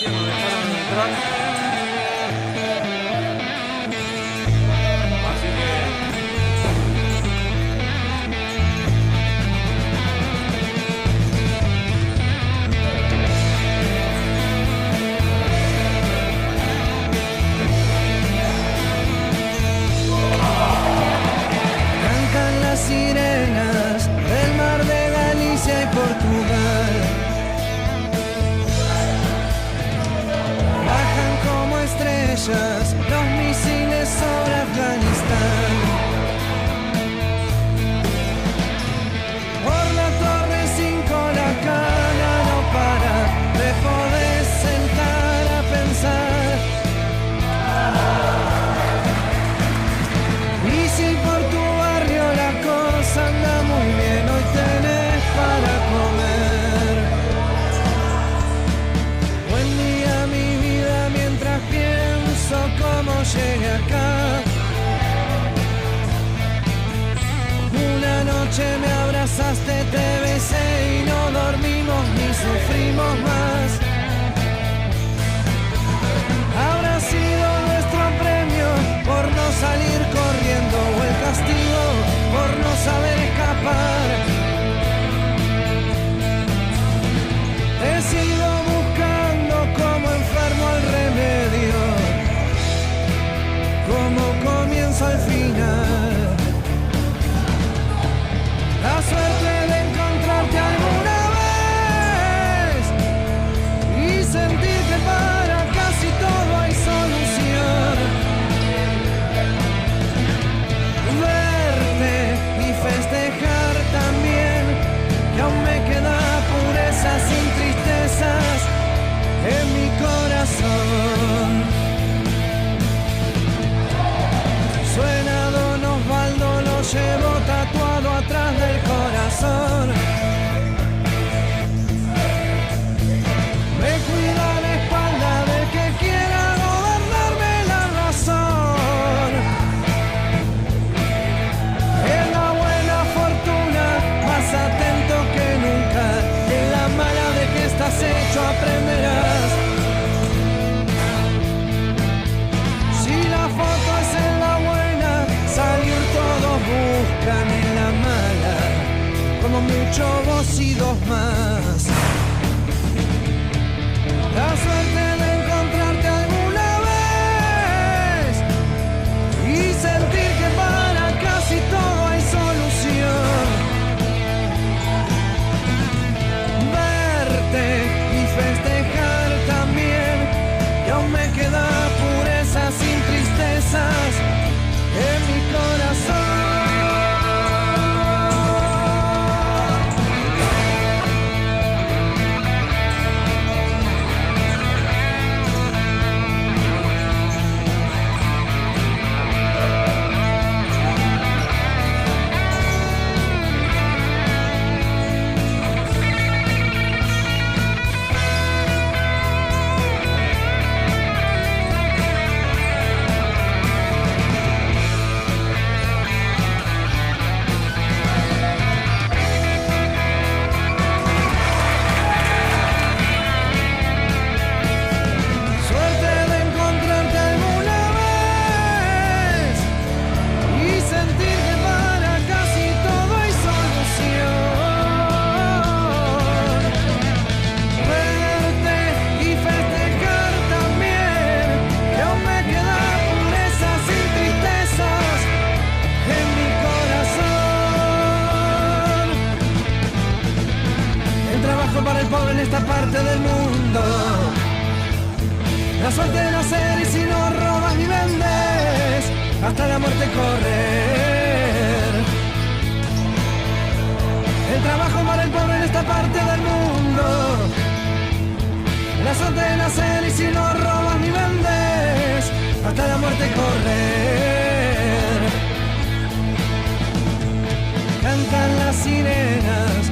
recién nos dejaron entrar. Así que cantan las sirenas del mar de Galicia y Portugal. Bajan como estrellas los misiles sobre Afganistán. Por la torre 5 la cana no para, te podés sentar a pensar. Y si por tu barrio la cosa anda muy bien, hoy tenés para comer. Buen día mi vida mientras pienso cómo llegué acá. Una noche me abrazaste, te besé y no dormimos ni sufrimos más. Habrá sido nuestro premio por no salir corriendo o el castigo por no saber escapar. He sido buscando como enfermo el remedio, como comienzo al final. La suerte de encontrarte alguna vez y sentir que para casi todo hay solución. Verte y festejar también, que aún me queda pureza sin tristezas en mi corazón. Suena Don Osvaldo, lo llevo tatuado atrás del corazón. Me cuida la espalda del que quiera gobernarme la razón. En la buena fortuna, más atento que nunca. En la mala de que estás hecho aprenderás. Si la foto es en la buena, salir todos buscan en la mala, como mucho vos y dos más. La suerte de encontrarte alguna vez y sentir que para casi todo hay solución. Verte y festejar también, que aún me queda pureza sin tristezas en mi corazón. Para el pobre en esta parte del mundo, la suerte de nacer y si no robas ni vendes, hasta la muerte correr. El trabajo para el pobre en esta parte del mundo, la suerte de nacer y si no robas ni vendes, hasta la muerte correr. Cantan las sirenas.